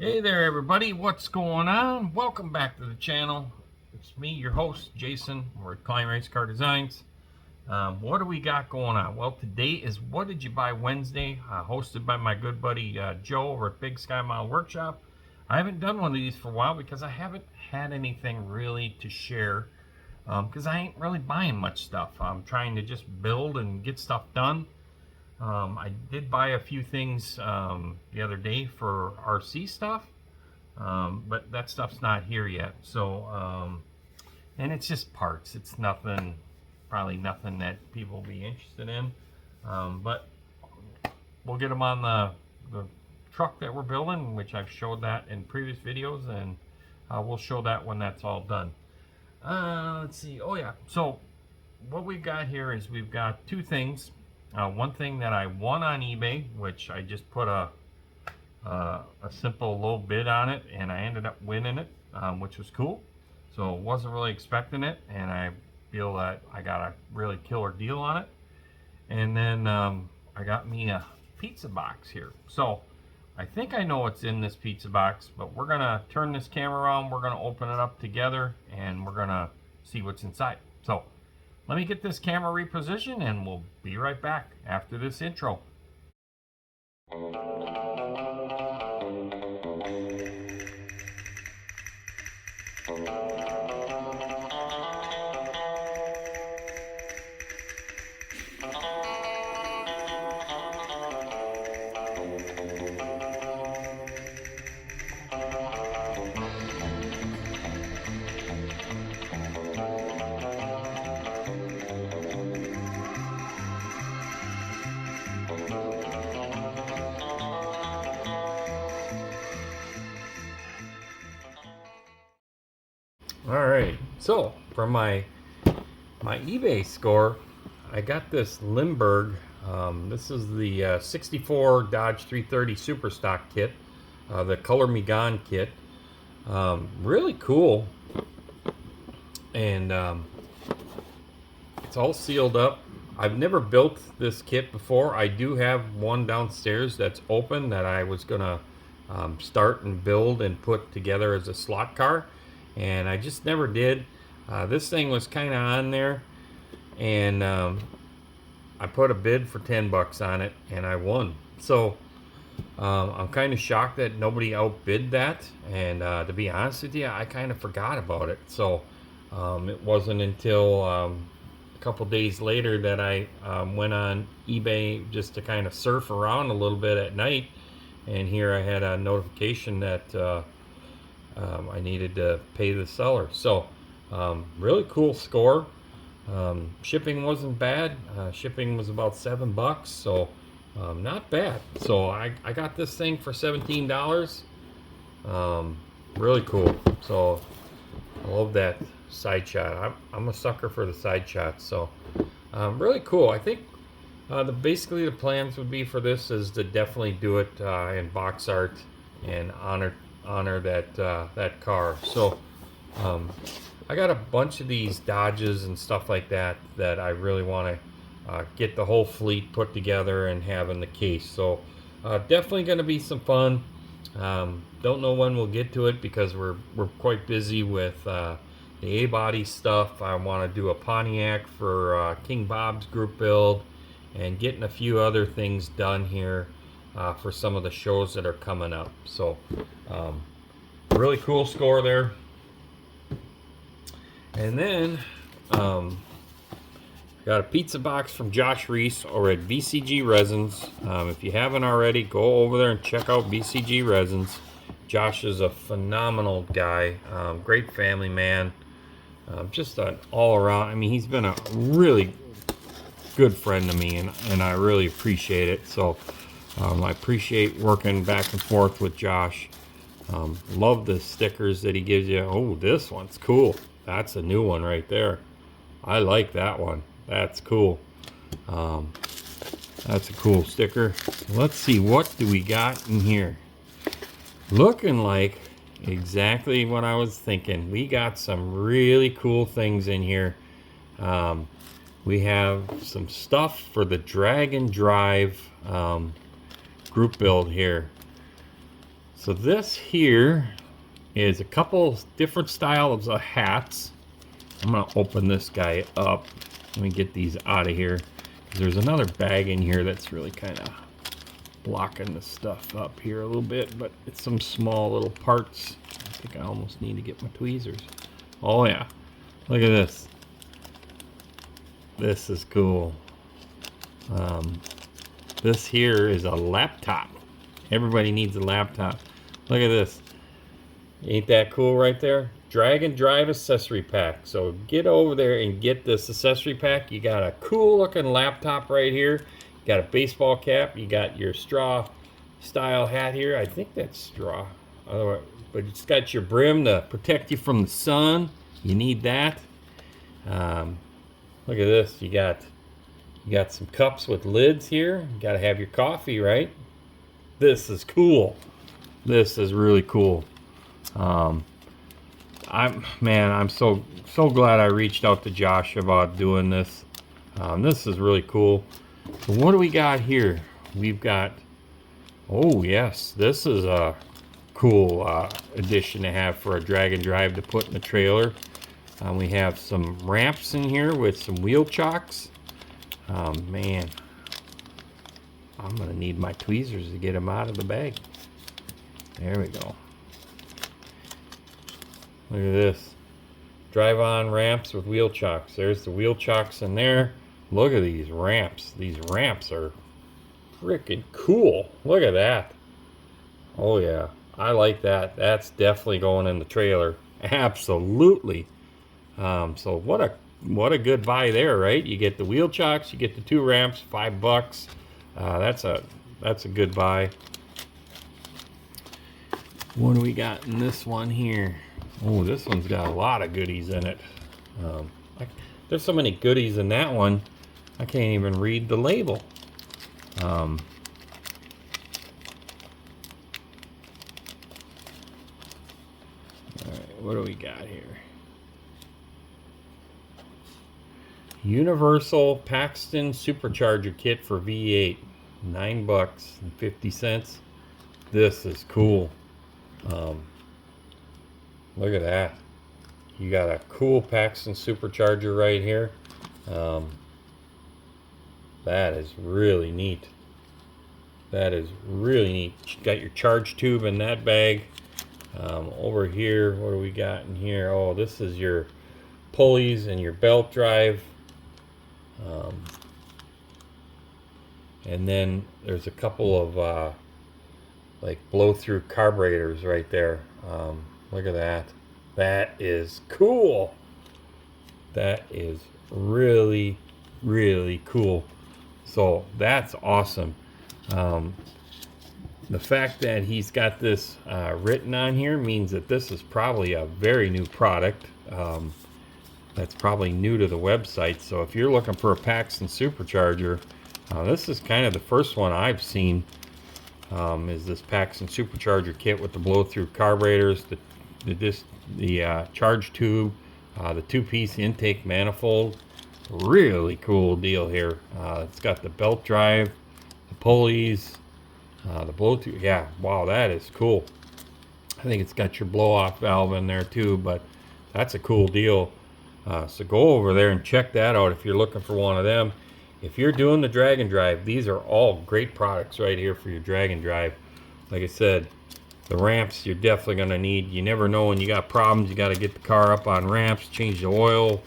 Hey there everybody, what's going on? Welcome back to the channel. It's me, your host, Jason. We're at Klein Race Car Designs. What do we got going on? Well, today is What Did You Buy Wednesday, hosted by my good buddy Joe over at Big Sky Mile Workshop. I haven't done one of these for a while because I haven't had anything really to share because I ain't really buying much stuff. I'm trying to just build and get stuff done. I did buy a few things the other day for RC stuff, but that stuff's not here yet. So, and it's just parts. It's nothing, probably nothing that people will be interested in. But we'll get them on the truck that we're building, which I've showed that in previous videos, and we'll show that when that's all done. Let's see. Oh yeah. So what we've got here is we've got two things. One thing that I won on eBay, which I just put a simple low bid on it, and I ended up winning it, which was cool. So wasn't really expecting it, and I feel that I got a really killer deal on it. And then I got me a pizza box here. So I think I know what's in this pizza box, but we're gonna turn this camera around, we're gonna open it up together, and we're gonna see what's inside. So let me get this camera repositioned and we'll be right back after this intro. All right, so for my eBay score, I got this Limburg. This is the 64 Dodge 330 Super Stock kit, the Color Me Gone kit. Really cool, and it's all sealed up. I've never built this kit before. I do have one downstairs that's open that I was gonna start and build and put together as a slot car, and I just never did. This thing was kind of on there, and I put a bid for 10 bucks on it, and I won. So I'm kind of shocked that nobody outbid that, and to be honest with you, I kind of forgot about it. So it wasn't until a couple days later that I went on eBay just to kind of surf around a little bit at night, and here I had a notification that I needed to pay the seller. So really cool score. Shipping wasn't bad. Shipping was about $7, so not bad. So I got this thing for $17. Really cool. So I love that side shot. I'm a sucker for the side shots. So really cool. I think basically the plans would be for this is to definitely do it in box art and honor that car. So I got a bunch of these Dodges and stuff like that that I really want to get the whole fleet put together and have in the case. So definitely going to be some fun. Don't know when we'll get to it because we're quite busy with the A-body stuff. I want to do a Pontiac for King Bob's group build and getting a few other things done here for some of the shows that are coming up. So really cool score there. And then got a pizza box from Josh Reese over at BCG Resins. If you haven't already, go over there and check out BCG Resins. Josh is a phenomenal guy, great family man, just an all-around. I mean, he's been a really good friend to me, and I really appreciate it. So I appreciate working back and forth with Josh. Love the stickers that he gives you. Oh, this one's cool. That's a new one right there. I like that one. That's cool. That's a cool sticker. Let's see, what do we got in here? Looking like exactly what I was thinking. We got some really cool things in here. We have some stuff for the Drag and Drive group build here. So this here is a couple different styles of hats. I'm gonna open this guy up. Let me get these out of here. There's another bag in here that's really kind of blocking the stuff up here a little bit, but it's some small little parts. I think I almost need to get my tweezers. Oh yeah, look at this. This is cool. This here is a laptop. Everybody needs a laptop. Look at this. Ain't that cool right there? Drag and Drive accessory pack. So get over there and get this accessory pack. You got a cool looking laptop right here. You got a baseball cap. You got your straw style hat here. I think that's straw. Otherwise, but it's got your brim to protect you from the sun. You need that. Look at this. You got some cups with lids here. You got to have your coffee, right? This is cool. This is really cool. I'm so glad I reached out to Josh about doing this. This is really cool. So what do we got here? We've got, oh yes, this is a cool addition to have for a drag and drive to put in the trailer. We have some ramps in here with some wheel chocks. Man, I'm gonna need my tweezers to get them out of the bag. There we go. Look at this. Drive-on ramps with wheel chocks. There's the wheel chocks in there. Look at these ramps. These ramps are freaking cool. Look at that. Oh yeah, I like that. That's definitely going in the trailer. Absolutely. So what a good buy there, right? You get the wheel chocks, you get the 2 ramps, $5. That's a good buy. What do we got in this one here? Oh, this one's got a lot of goodies in it. There's so many goodies in that one, I can't even read the label. All right, what do we got here? Universal Paxton Supercharger Kit for V8, $9.50. This is cool. Look at that. You got a cool Paxton Supercharger right here. That is really neat. That is really neat. You got your charge tube in that bag. Over here, what do we got in here? Oh, this is your pulleys and your belt drive. And then there's a couple of like blow-through carburetors right there. Look at that. That is cool. That is really, really cool. So that's awesome. The fact that he's got this written on here means that this is probably a very new product. That's probably new to the website. So if you're looking for a Paxton Supercharger, this is kind of the first one I've seen. Is this Paxton Supercharger kit with the blow-through carburetors, the charge tube, the 2-piece intake manifold. Really cool deal here. It's got the belt drive, the pulleys, the blow-through. Yeah, wow, that is cool. I think it's got your blow-off valve in there too, but that's a cool deal. So go over there and check that out if you're looking for one of them. If you're doing the drag and drive, these are all great products right here for your drag and drive. Like I said, the ramps you're definitely going to need. You never know when you got problems. You got to get the car up on ramps, change the oil,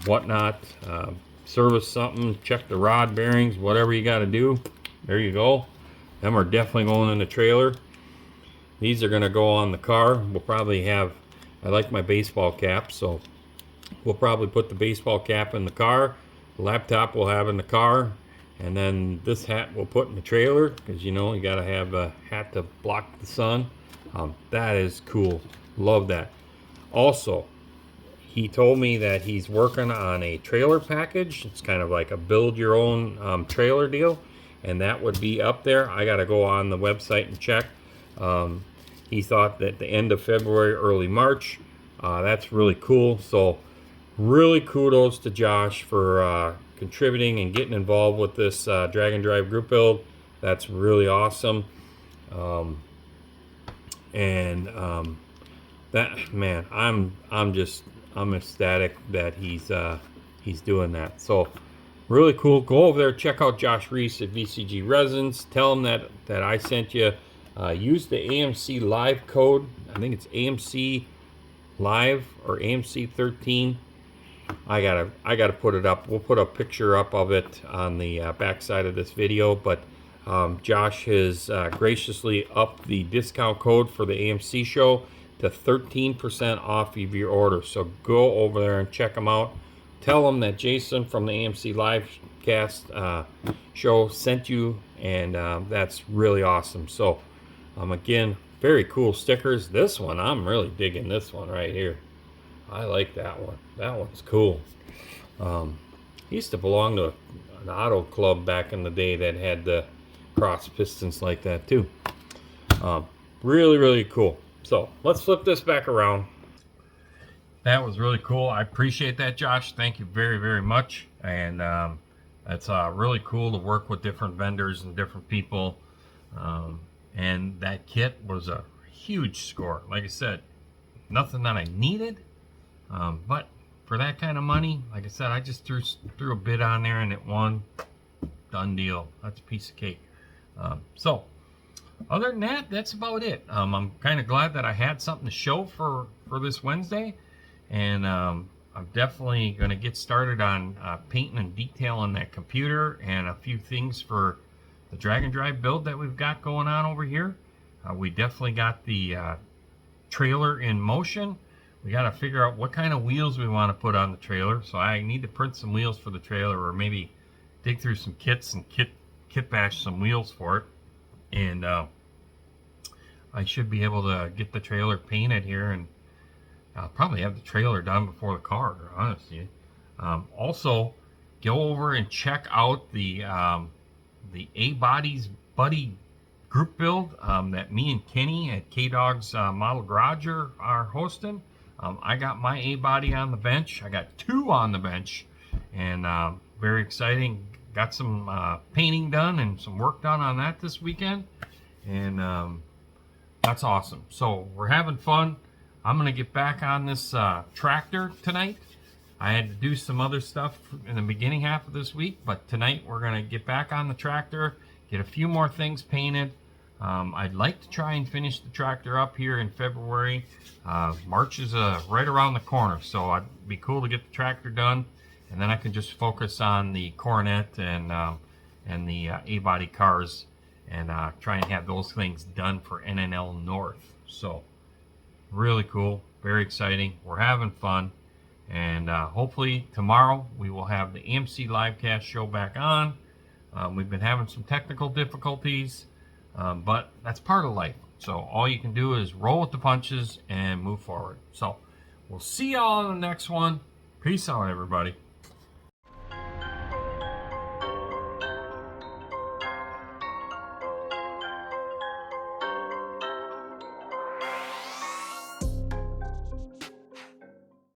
whatnot, service something, check the rod bearings, whatever you got to do. There you go. Them are definitely going in the trailer. These are going to go on the car. We'll probably have, I like my baseball cap, so we'll probably put the baseball cap in the car. The laptop we'll have in the car. And then this hat we'll put in the trailer, because you know you got to have a hat to block the sun. That is cool. Love that. Also, he told me that he's working on a trailer package. It's kind of like a build your own trailer deal, and that would be up there. I got to go on the website and check. He thought that the end of February, early March. That's really cool. So really kudos to Josh for contributing and getting involved with this drag and drive group build. That's really awesome. And that, man, I'm ecstatic that he's doing that. So really cool. Go over there, check out Josh Reese at VCG Resins. Tell him that I sent you. Use the AMC Live code. I think it's AMC Live or AMC 13. I gotta put it up. We'll put a picture up of it on the back side of this video. But Josh has graciously upped the discount code for the AMC show to 13% off of your order. So go over there and check them out. Tell them that Jason from the AMC Livecast show sent you, and that's really awesome. So again, very cool stickers. This one, I'm really digging this one right here. I like that one. That one's cool. He used to belong to an auto club back in the day that had the cross pistons like that too. Really, really cool. So let's flip this back around. That was really cool. I appreciate that, Josh. Thank you very, very much. And it's really cool to work with different vendors and different people. And that kit was a huge score. Like I said, nothing that I needed. But for that kind of money, like I said, I just threw a bid on there and it won. Done deal. That's a piece of cake. So other than that, that's about it. I'm kind of glad that I had something to show for this Wednesday. And I'm definitely going to get started on painting and detailing that computer and a few things for the drag and drive build that we've got going on over here. We definitely got the trailer in motion. We got to figure out what kind of wheels we want to put on the trailer. So I need to print some wheels for the trailer, or maybe dig through some kits and kit bash some wheels for it. And I should be able to get the trailer painted here, and I'll probably have the trailer done before the car, honestly. Also, go over and check out the A-Bodies Buddy group build that me and Kenny at K-Dog's Model Garage are hosting. I got my A-Body on the bench. I got 2 on the bench, and very exciting. Got some painting done and some work done on that this weekend, and that's awesome. So we're having fun. I'm going to get back on this tractor tonight. I had to do some other stuff in the beginning half of this week, but tonight we're going to get back on the tractor, get a few more things painted. I'd like to try and finish the tractor up here in February. March is right around the corner, so it'd be cool to get the tractor done, and then I can just focus on the Coronet and the A-Body cars, and try and have those things done for NNL North. So really cool, very exciting. We're having fun, and hopefully tomorrow we will have the AMC Livecast show back on. We've been having some technical difficulties, but that's part of life. So all you can do is roll with the punches and move forward. So we'll see y'all in the next one. Peace out, everybody.